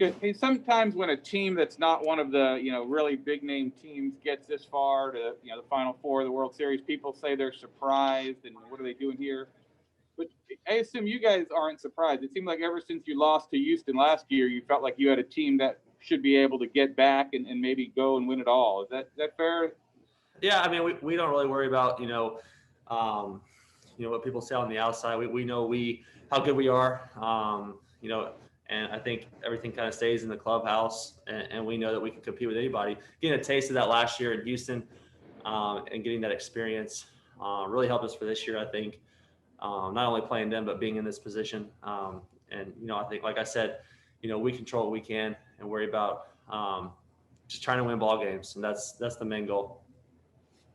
you, hey, sometimes when a team that's not one of the, really big name teams gets this far to, the Final Four of the World Series, people say they're surprised and what are they doing here? But I assume you guys aren't surprised. It seemed like ever since you lost to Houston last year, you felt like you had a team that should be able to get back and maybe go and win it all. Is that fair? Yeah, I mean, we don't really worry about, what people say on the outside. We know how good we are, and I think everything kind of stays in the clubhouse, and we know that we can compete with anybody. Getting a taste of that last year in Houston, and getting that experience really helped us for this year, I think. Not only playing them, but being in this position. I think, like I said, we control what we can and worry about just trying to win ball games, and that's the main goal.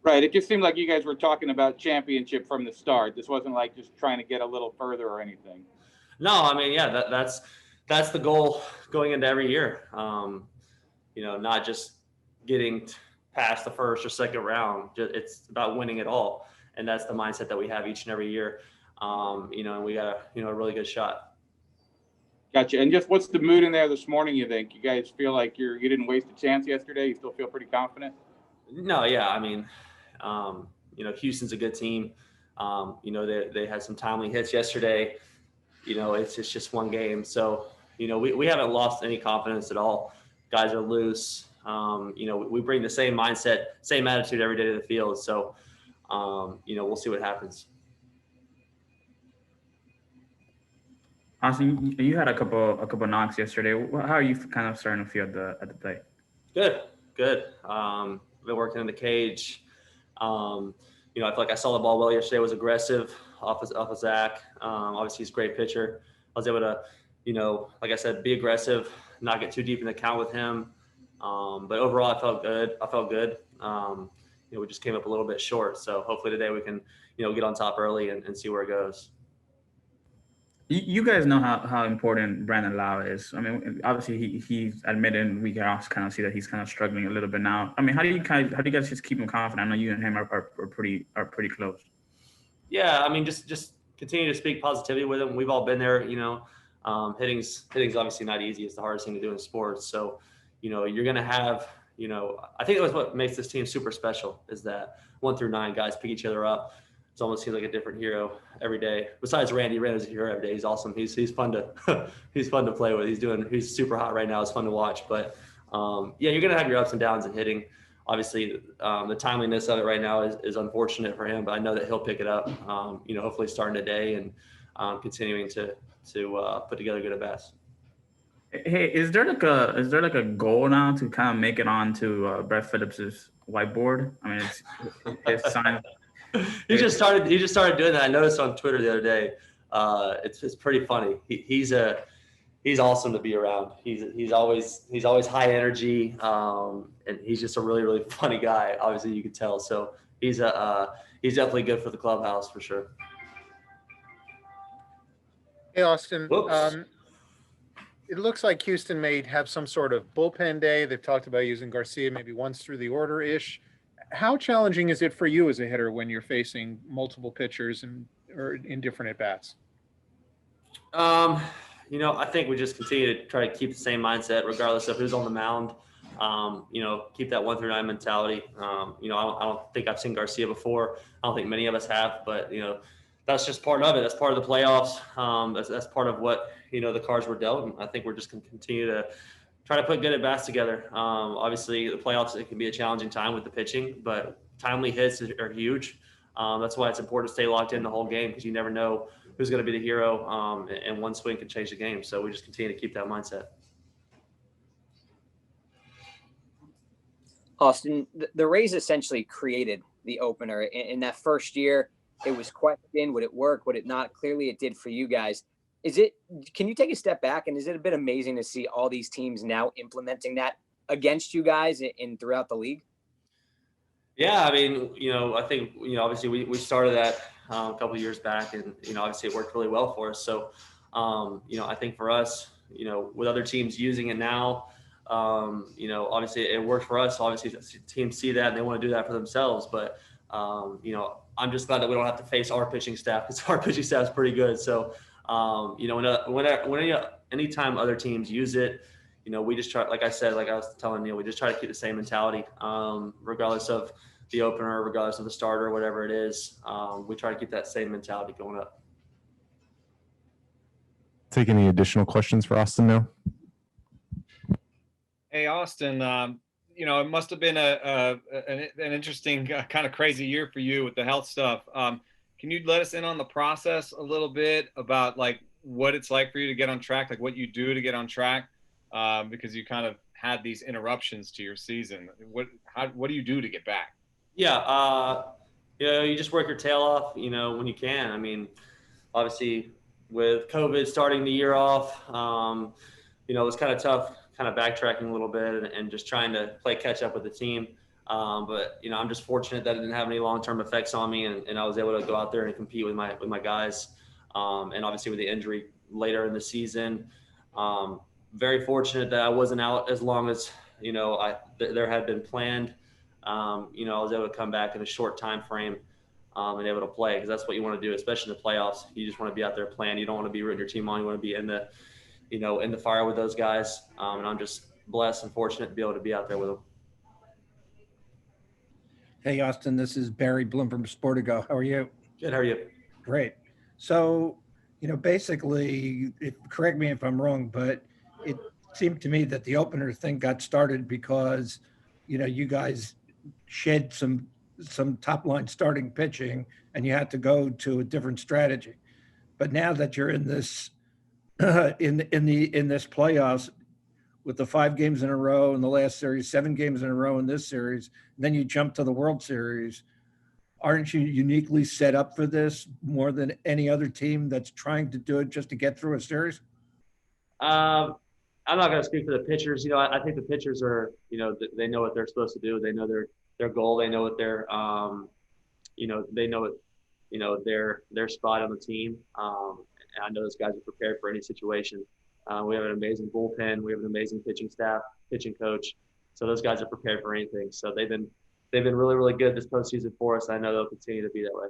Right. It just seemed like you guys were talking about championship from the start. This wasn't like just trying to get a little further or anything. No, I mean, yeah, that's the goal going into every year. Not just getting past the first or second round. It's about winning it all, and that's the mindset that we have each and every year. And we got a really good shot. Gotcha. And just what's the mood in there this morning, you think? You guys feel like you didn't waste a chance yesterday? You still feel pretty confident? No, yeah. I mean, Houston's a good team. They had some timely hits yesterday. It's just one game. So, we haven't lost any confidence at all. Guys are loose. We bring the same mindset, same attitude every day to the field. So, we'll see what happens. Austin, you had a couple knocks yesterday. How are you kind of starting to feel at the plate? Good. Been working in the cage. I feel like I saw the ball well yesterday. Was aggressive off of Zach. Obviously, he's a great pitcher. I was able to, like I said, be aggressive, not get too deep in the count with him. But overall, I felt good. We just came up a little bit short. So hopefully today we can, get on top early and see where it goes. You guys know how important Brandon Lau is. I mean, obviously he's admitted, we can also kind of see that he's kind of struggling a little bit now. I mean, how do you guys just keep him confident? I know you and him are pretty close. Yeah, I mean, just continue to speak positivity with him. We've all been there, hitting's obviously not easy. It's the hardest thing to do in sports. So, you're going to have, I think that's what makes this team super special is that 1 through 9 guys pick each other up. It almost seems like a different hero every day. Besides Randy's a hero every day. He's awesome. He's fun to he's fun to play with. He's super hot right now. It's fun to watch. But you're gonna have your ups and downs in hitting. Obviously, the timeliness of it right now is unfortunate for him. But I know that he'll pick it up. Hopefully starting today and continuing to put together good at bats. Hey, is there like a goal now to kind of make it onto Brett Phillips's whiteboard? I mean, it's sign. He just started doing that. I noticed on Twitter the other day. It's pretty funny. He's awesome to be around. He's always high energy, and he's just a really, really funny guy. Obviously, you can tell. So he's definitely good for the clubhouse for sure. Hey, Austin. It looks like Houston may have some sort of bullpen day. They've talked about using Garcia maybe once through the order-ish. How challenging is it for you as a hitter when you're facing multiple pitchers or in different at-bats? I think we just continue to try to keep the same mindset regardless of who's on the mound. Keep that 1 through 9 mentality. I don't think I've seen Garcia before. I don't think many of us have, but, that's just part of it. That's part of the playoffs. That's part of what, the cards were dealt. And I think we're just going to continue to try to put good at-bats together. Obviously, the playoffs, it can be a challenging time with the pitching, but timely hits are huge. That's why it's important to stay locked in the whole game because you never know who's going to be the hero, and one swing can change the game. So we just continue to keep that mindset. Austin, the Rays essentially created the opener. In that first year, it was questioned, would it work, would it not? Clearly it did for you guys. Can you take a step back, and is it a bit amazing to see all these teams now implementing that against you guys and throughout the league? Yeah, I mean, I think, obviously we started that a couple of years back, and, obviously it worked really well for us. So, I think for us, with other teams using it now, obviously it worked for us. Obviously teams see that and they want to do that for themselves. But, I'm just glad that we don't have to face our pitching staff because our pitching staff is pretty good. So, anytime other teams use it, we just try, like I said, like I was telling Neil, we just try to keep the same mentality, regardless of the opener, regardless of the starter, whatever it is. We try to keep that same mentality going up. Take any additional questions for Austin now? Hey, Austin, it must have been an interesting kind of crazy year for you with the health stuff. Can you let us in on the process a little bit about like what it's like for you to get on track, like what you do to get on track? Because you kind of had these interruptions to your season. What do you do to get back? Yeah, you just work your tail off, when you can. I mean, obviously with COVID starting the year off, it was kind of tough, kind of backtracking a little bit and just trying to play catch up with the team. But I'm just fortunate that it didn't have any long-term effects on me, and I was able to go out there and compete with my guys. And obviously with the injury later in the season, very fortunate that I wasn't out as long as there had been planned. I was able to come back in a short time frame and able to play, because that's what you want to do, especially in the playoffs. You just want to be out there playing. You don't want to be rooting your team on. You want to be in the in the fire with those guys. And I'm just blessed and fortunate to be able to be out there with them. Hey, Austin, this is Barry Bloom from Sportigo. How are you? Good. How are you? Great. So, basically, correct me if I'm wrong, but it seemed to me that the opener thing got started because, you guys shed some top line starting pitching and you had to go to a different strategy. But now that you're in this in this playoffs with the 5 games in a row in the last series, 7 games in a row in this series, then you jump to the World Series. Aren't you uniquely set up for this more than any other team that's trying to do it just to get through a series? I'm not going to speak for the pitchers. I think the pitchers are, they know what they're supposed to do. They know their goal. They know what their, they know what, their spot on the team. And I know those guys are prepared for any situation. We have an amazing bullpen. We have an amazing pitching staff, pitching coach. So those guys are prepared for anything. So they've been really, really good this postseason for us. I know they'll continue to be that way.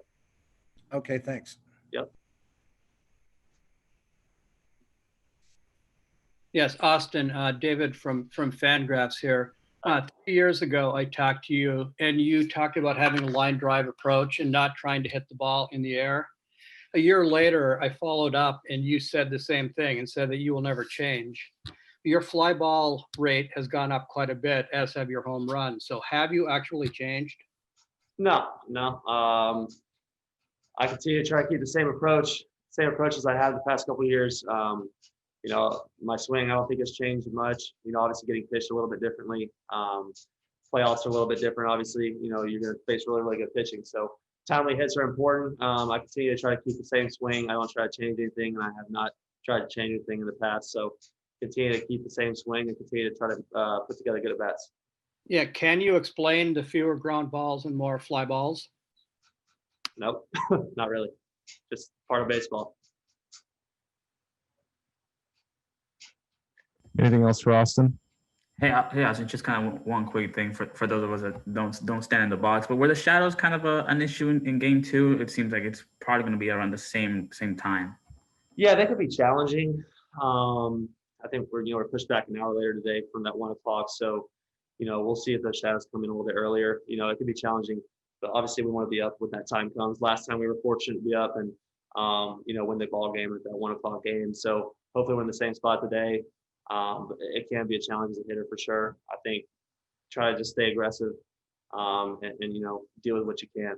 Okay, thanks. Yep. Yes, Austin, David from Fangraphs here. 3 years ago, I talked to you, and you talked about having a line drive approach and not trying to hit the ball in the air. A year later, I followed up, and you said the same thing and said that you will never change. Your fly ball rate has gone up quite a bit, as have your home runs. So have you actually changed? No. I continue to try to keep the same approach as I have the past couple of years. My swing, I don't think has changed much. Obviously getting pitched a little bit differently. Playoffs are a little bit different. Obviously, you're going to face really, really good pitching. So timely hits are important. I continue to try to keep the same swing. I don't try to change anything, and I have not tried to change anything in the past. So continue to keep the same swing and continue to try to put together good at-bats. Yeah, can you explain the fewer ground balls and more fly balls? Nope, not really. Just part of baseball. Anything else for Austin? Hey, Austin, just kind of one quick thing for those of us that don't stand in the box. But were the shadows kind of an issue in game 2? It seems like it's probably going to be around the same time. Yeah, that could be challenging. I think we're pushed back an hour later today from that 1 o'clock. So, we'll see if those shadows come in a little bit earlier. It could be challenging, but obviously we want to be up when that time comes. Last time we were fortunate to be up and, win the ball game at that 1 o'clock game. So hopefully we're in the same spot today. But it can be a challenge as a hitter for sure. I think try to just stay aggressive and deal with what you can.